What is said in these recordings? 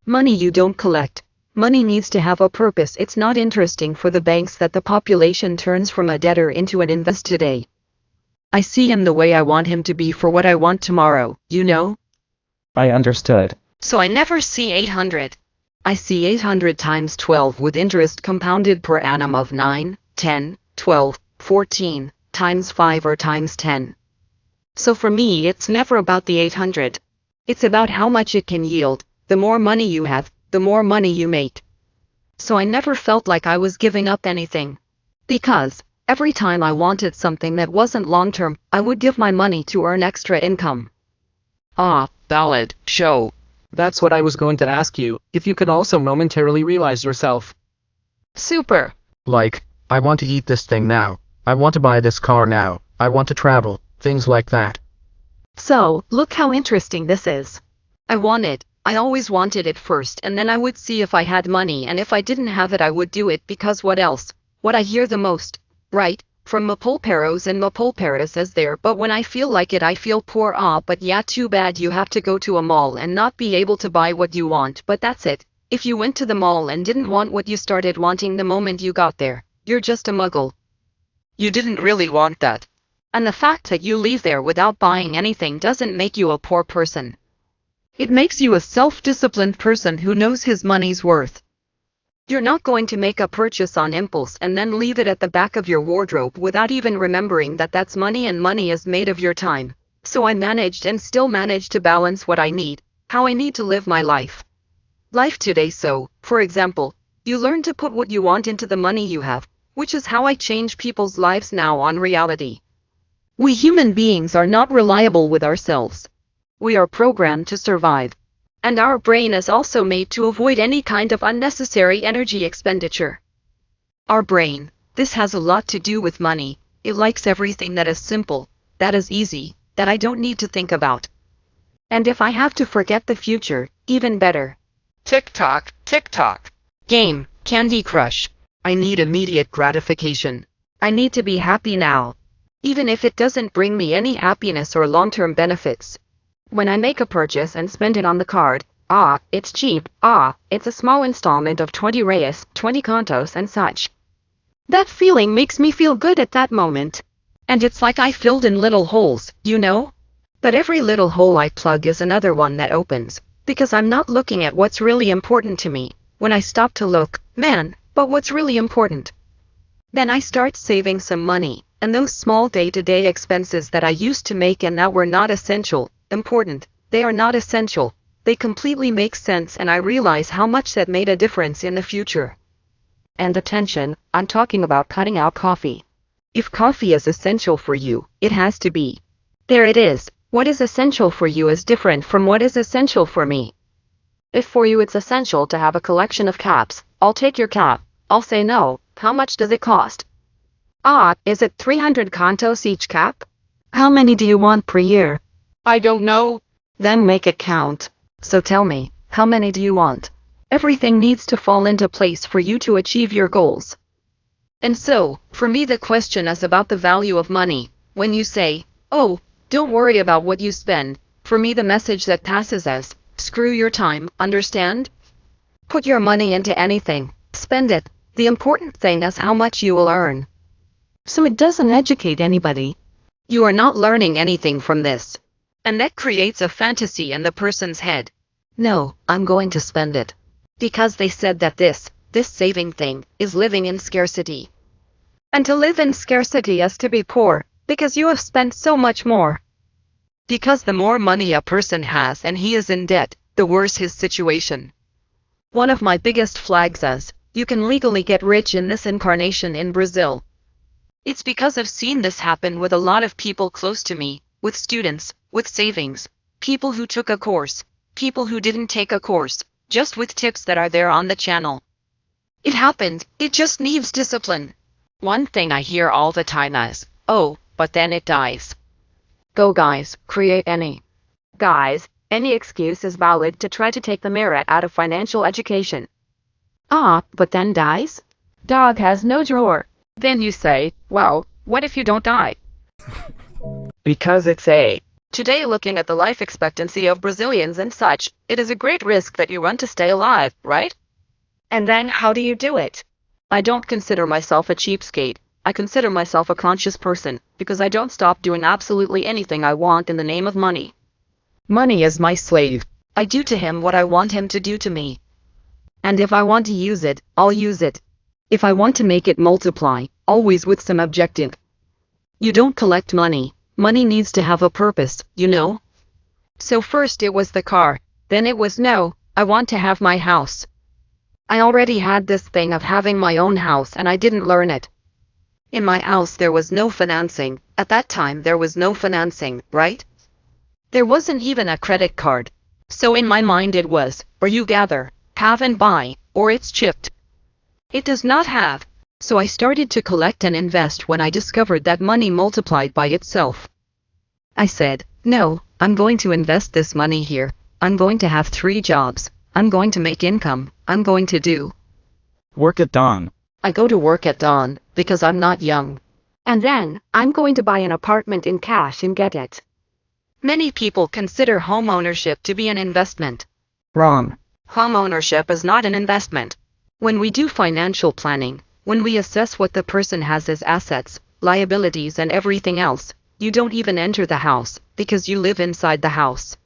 Money you don't collect. Money needs to have a purpose. It's not interesting for the banks that the population turns from a debtor into an investor today. I see him the way I want him to be for what I want tomorrow, you know? I understood. So I never see 800. I see 800 times 12 with interest compounded per annum of 9, 10, 12, 14, times 5 or times 10. So for me it's never about the 800. It's about how much it can yield. The more money you have, the more money you make. So I never felt like I was giving up anything. Because every time I wanted something that wasn't long-term, I would give my money to earn extra income. Ah, ballad, show. That's what I was going to ask you, if you could also momentarily realize yourself. Super. Like, I want to eat this thing now. I want to buy this car now. I want to travel. Things like that. So, look how interesting this is. I want it. I always wanted it first, and then I would see if I had money, and if I didn't have it I would do it because what else? What I hear the most, right? From mapulperos and mapulperas is there, but when I feel like it I feel poor. But yeah, too bad you have to go to a mall and not be able to buy what you want, but that's it. If you went to the mall and didn't want what you started wanting the moment you got there, you're just a muggle. You didn't really want that. And the fact that you leave there without buying anything doesn't make you a poor person. It makes you a self-disciplined person who knows his money's worth. You're not going to make a purchase on impulse and then leave it at the back of your wardrobe without even remembering that that's money, and money is made of your time. So I managed and still manage to balance what I need, how I need to live my life. Life today. So, for example, you learn to put what you want into the money you have, which is how I change people's lives now on reality. We human beings are not reliable with ourselves. We are programmed to survive. And our brain is also made to avoid any kind of unnecessary energy expenditure. Our brain, this has a lot to do with money. It likes everything that is simple, that is easy, that I don't need to think about. And if I have to forget the future, even better. Tick-tock, tick-tock. Game, Candy Crush. I need immediate gratification. I need to be happy now. Even if it doesn't bring me any happiness or long-term benefits. When I make a purchase and spend it on the card, it's cheap, it's a small installment of 20 reais, 20 contos and such. That feeling makes me feel good at that moment. And it's like I filled in little holes, you know? But every little hole I plug is another one that opens, because I'm not looking at what's really important to me. When I stop to look, but what's really important? Then I start saving some money, and those small day-to-day expenses that I used to make and now were not essential, important, they are not essential, they completely make sense, and I realize how much that made a difference in the future. And attention, I'm talking about cutting out coffee. If coffee is essential for you, it has to be. There it is. What is essential for you is different from what is essential for me. If for you it's essential to have a collection of caps, I'll take your cap. I'll say no. How much does it cost? Is it 300 contos each cap? How many do you want per year? I don't know. Then make it count. So tell me, how many do you want? Everything needs to fall into place for you to achieve your goals. And so, for me the question is about the value of money. When you say, oh, don't worry about what you spend, for me the message that passes is, screw your time, understand? Put your money into anything, spend it. The important thing is how much you will earn. So it doesn't educate anybody. You are not learning anything from this. And that creates a fantasy in the person's head. No, I'm going to spend it. Because they said that this saving thing, is living in scarcity. And to live in scarcity is to be poor, because you have spent so much more. Because the more money a person has and he is in debt, the worse his situation. One of my biggest flags is, you can legally get rich in this incarnation in Brazil. It's because I've seen this happen with a lot of people close to me, with students, with savings, people who took a course, people who didn't take a course, just with tips that are there on the channel. It happened, it just needs discipline. One thing I hear all the time is, oh, but then it dies. Go guys, create any. Guys, any excuse is valid to try to take the merit out of financial education. But then dies? Dog has no drawer. Then you say, well, what if you don't die? Because it's a Today, looking at the life expectancy of Brazilians and such, it is a great risk that you run to stay alive, right? And then how do you do it? I don't consider myself a cheapskate. I consider myself a conscious person, because I don't stop doing absolutely anything I want in the name of money. Money is my slave. I do to him what I want him to do to me. And if I want to use it, I'll use it. If I want to make it multiply, always with some objective. You don't collect money. Money needs to have a purpose, you know? So first it was the car, then it was no, I want to have my house. I already had this thing of having my own house and I didn't learn it. In my house there was no financing. At that time there was no financing, right? There wasn't even a credit card. So in my mind it was, or you gather, have and buy, or it's chipped. It does not have. So I started to collect and invest when I discovered that money multiplied by itself. I said, no, I'm going to invest this money here. I'm going to have 3 jobs. I'm going to make income. I'm going to do. Work at dawn. I go to work at dawn because I'm not young. And then, I'm going to buy an apartment in cash and get it. Many people consider home ownership to be an investment. Wrong. Home ownership is not an investment. When we do financial planning, when we assess what the person has as assets, liabilities and everything else, you don't even enter the house, because you live inside the house.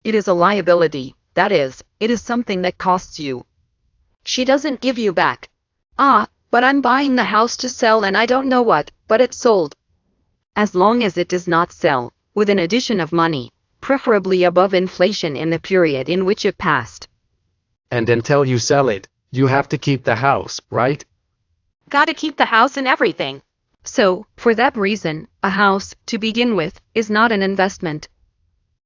It is a liability, that is, it is something that costs you. She doesn't give you back. Ah, but I'm buying the house to sell and I don't know what, but it's sold. As long as it does not sell, with an addition of money, preferably above inflation in the period in which it passed. And until you sell it, you have to keep the house, right? Gotta keep the house and everything. So, for that reason, a house, to begin with, is not an investment.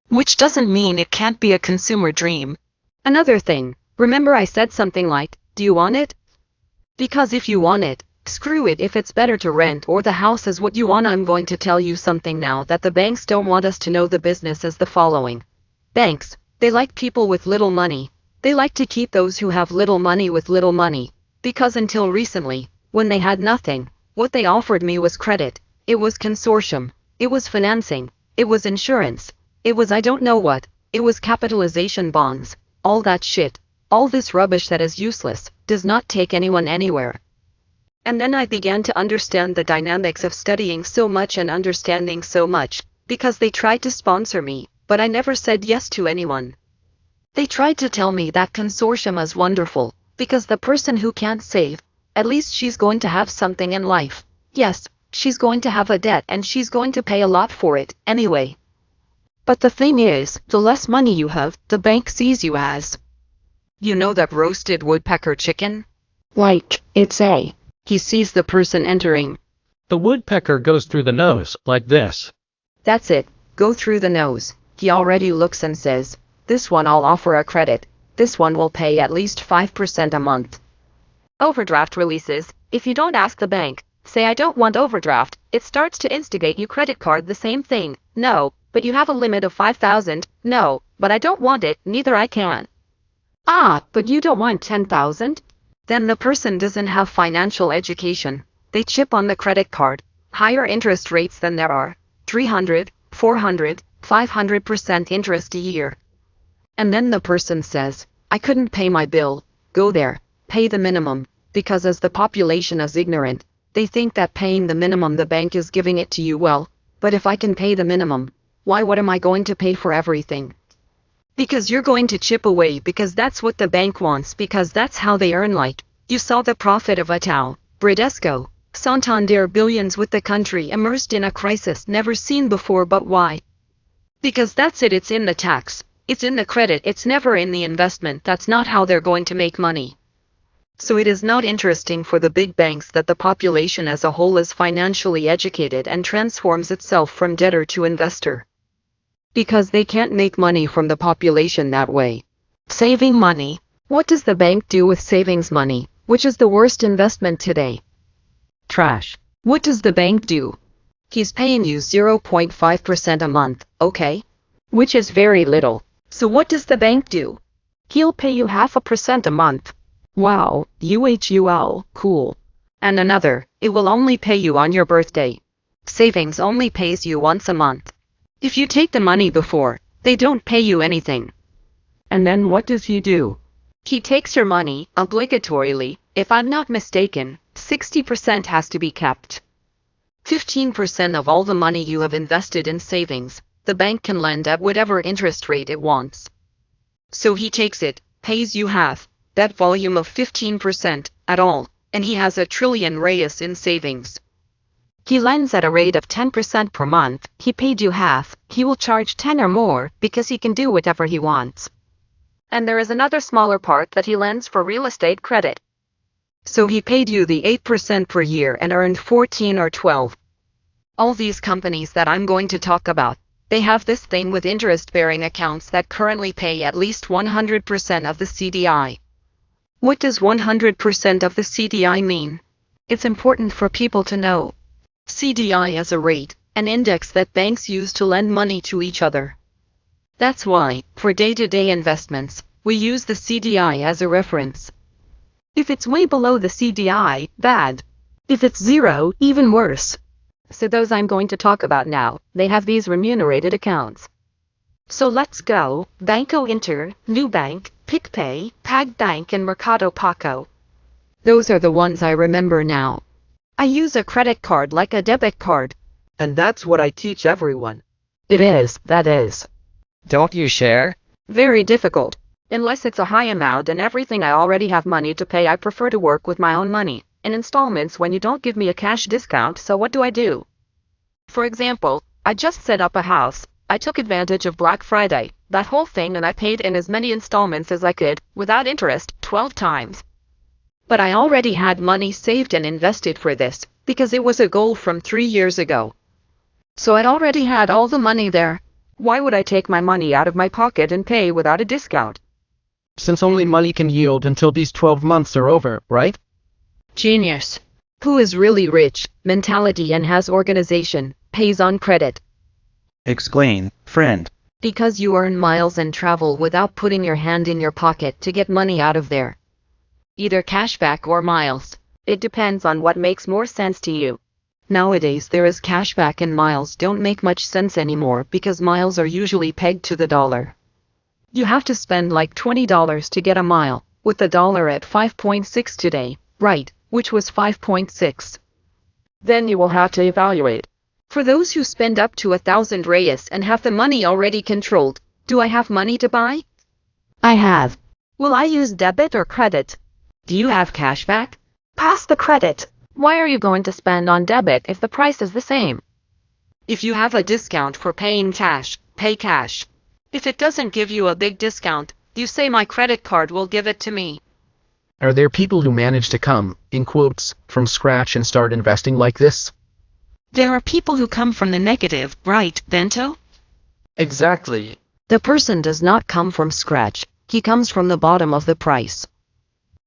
Which doesn't mean it can't be a consumer dream. Another thing, remember I said something like, do you want it? Because if you want it, screw it if it's better to rent or the house is what you want. I'm going to tell you something now that the banks don't want us to know. The business is the following. Banks, they like people with little money. They like to keep those who have little money with little money. Because until recently, when they had nothing, what they offered me was credit, it was consortium, it was financing, it was insurance, it was I don't know what, it was capitalization bonds, all that shit, all this rubbish that is useless, does not take anyone anywhere. And then I began to understand the dynamics of studying so much and understanding so much, because they tried to sponsor me, but I never said yes to anyone. They tried to tell me that consortium is wonderful, because the person who can't save, at least she's going to have something in life. Yes, she's going to have a debt and she's going to pay a lot for it, anyway. But the thing is, the less money you have, the bank sees you as. You know that roasted woodpecker chicken? Like, it's a. He sees the person entering. The woodpecker goes through the nose, like this. That's it, go through the nose. He already looks and says, this one I'll offer a credit. This one will pay at least 5% a month. Overdraft releases, if you don't ask the bank, say I don't want overdraft, it starts to instigate you. Credit card, the same thing. No, but you have a limit of 5,000. No, but I don't want it, neither I can. Ah, but you don't want 10,000? Then the person doesn't have financial education. They chip on the credit card. Higher interest rates than there are. 300, 400, 500% interest a year. And then the person says, I couldn't pay my bill. Go there, pay the minimum, because as the population is ignorant, they think that paying the minimum the bank is giving it to you. Well, but if I can pay the minimum, why what am I going to pay for everything? Because you're going to chip away, because that's what the bank wants, because that's how they earn. Like, you saw the profit of Itaú, Bradesco, Santander, billions with the country immersed in a crisis never seen before. But why? Because that's it, it's in the tax. It's in the credit, it's never in the investment. That's not how they're going to make money. So it is not interesting for the big banks that the population as a whole is financially educated and transforms itself from debtor to investor. Because they can't make money from the population that way. Saving money. What does the bank do with savings money, which is the worst investment today? Trash. What does the bank do? He's paying you 0.5% a month, okay? Which is very little. So what does the bank do? He'll pay you 0.5% a month. Wow, UHUL, cool. And another, it will only pay you on your birthday. Savings only pays you once a month. If you take the money before, they don't pay you anything. And then what does he do? He takes your money, obligatorily. If I'm not mistaken, 60% has to be kept. 15% of all the money you have invested in savings, the bank can lend at whatever interest rate it wants. So he takes it, pays you half, that volume of 15% at all, and he has $1 trillion reais in savings. He lends at a rate of 10% per month. He paid you half. He will charge 10 or more because he can do whatever he wants. And there is another smaller part that he lends for real estate credit. So he paid you the 8% per year and earned 14 or 12. All these companies that I'm going to talk about, they have this thing with interest-bearing accounts that currently pay at least 100% of the CDI. What does 100% of the CDI mean? It's important for people to know. CDI is a rate, an index that banks use to lend money to each other. That's why, for day-to-day investments, we use the CDI as a reference. If it's way below the CDI, bad. If it's zero, even worse. So those I'm going to talk about now, they have these remunerated accounts. So let's go. Banco Inter, Nubank, PicPay, PagBank and Mercado Pago. Those are the ones I remember now. I use a credit card like a debit card. And that's what I teach everyone. It is, that is. Don't you share? Very difficult. Unless it's a high amount and everything I already have money to pay, I prefer to work with my own money. In installments when you don't give me a cash discount, so what do? For example, I just set up a house. I took advantage of Black Friday, that whole thing, and I paid in as many installments as I could, without interest, 12 times. But I already had money saved and invested for this, because it was a goal from 3 years ago. So I'd already had all the money there. Why would I take my money out of my pocket and pay without a discount? Since only money can yield until these 12 months are over, right? Genius. Who is really rich, mentality and has organization, pays on credit. Explain, friend. Because you earn miles and travel without putting your hand in your pocket to get money out of there. Either cashback or miles. It depends on what makes more sense to you. Nowadays there is cashback and miles don't make much sense anymore because miles are usually pegged to the dollar. You have to spend like $20 to get a mile, with the dollar at 5.6 today, right, which was 5.6. Then you will have to evaluate. For those who spend up to 1,000 reais and have the money already controlled, do I have money to buy? I have. Will I use debit or credit? Do you have cashback? Pass the credit. Why are you going to spend on debit if the price is the same? If you have a discount for paying cash, pay cash. If it doesn't give you a big discount, you say my credit card will give it to me. Are there people who manage to come, in quotes, from scratch and start investing like this? There are people who come from the negative, right, Bento? Exactly. The person does not come from scratch, he comes from the bottom of the price.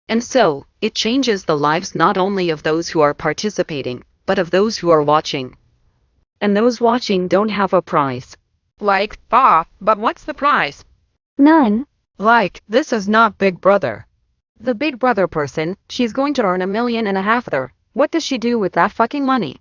And so, it changes the lives not only of those who are participating, but of those who are watching. And those watching don't have a prize. But what's the prize? None. This is not Big Brother. The Big Brother person, she's going to earn $1.5 million there. What does she do with that fucking money?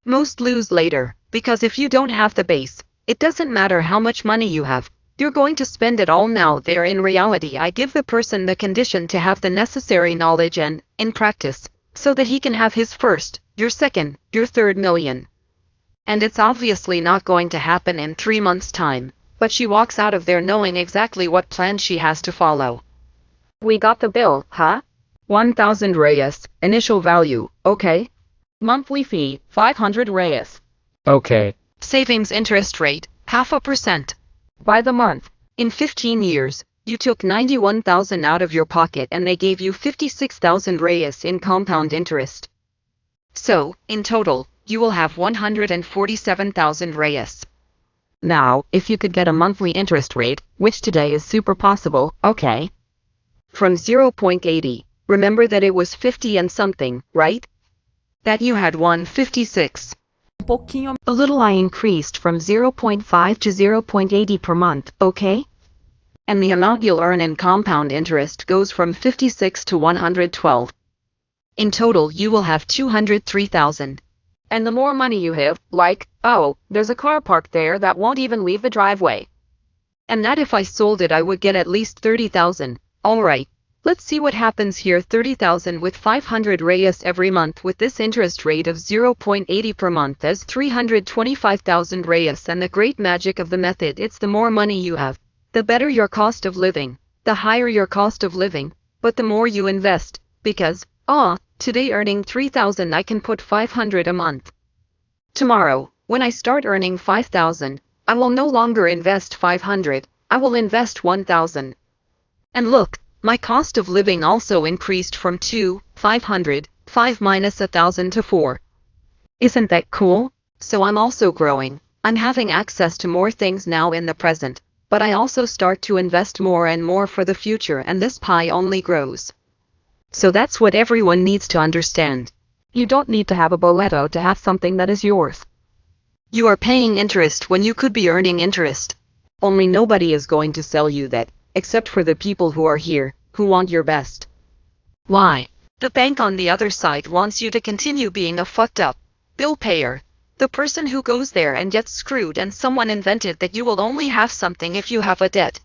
Most lose later, because if you don't have the base, it doesn't matter how much money you have. You're going to spend it all now. There in reality I give the person the condition to have the necessary knowledge and, in practice, so that he can have his first, your second, your third million. And it's obviously not going to happen in 3 months' time, but she walks out of there knowing exactly what plan she has to follow. We got the bill, huh? 1,000 reais, initial value, okay. Monthly fee, 500 reais. Okay. Savings interest rate, 0.5%. By the month. In 15 years, you took 91,000 out of your pocket and they gave you 56,000 reais in compound interest. So, in total, you will have 147,000 reais. Now, if you could get a monthly interest rate, which today is super possible, okay. From 0.80, remember that it was 50 and something, right? That you had 156. A little I increased from 0.5 to 0.80 per month, okay? And the amount you'll earn in compound interest goes from 56 to 112. In total you will have 203,000. And the more money you have, like, oh, there's a car parked there that won't even leave the driveway. And that if I sold it I would get at least 30,000. Alright, let's see what happens here. 30,000 with 500 reais every month with this interest rate of 0.80 per month as 325,000 reais. And the great magic of the method, it's the more money you have, the better your cost of living, the higher your cost of living, but the more you invest, because, today earning 3,000 I can put 500 a month. Tomorrow, when I start earning 5,000, I will no longer invest 500, I will invest 1,000. And look, my cost of living also increased from 500 minus 1,000 to 4. Isn't that cool? So I'm also growing. I'm having access to more things now in the present, but I also start to invest more and more for the future, and this pie only grows. So that's what everyone needs to understand. You don't need to have a boleto to have something that is yours. You are paying interest when you could be earning interest. Only nobody is going to sell you that, except for the people who are here, who want your best. Why? The bank on the other side wants you to continue being a fucked up bill payer. The person who goes there and gets screwed, and someone invented that you will only have something if you have a debt.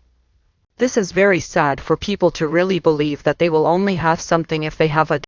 This is very sad for people to really believe that they will only have something if they have a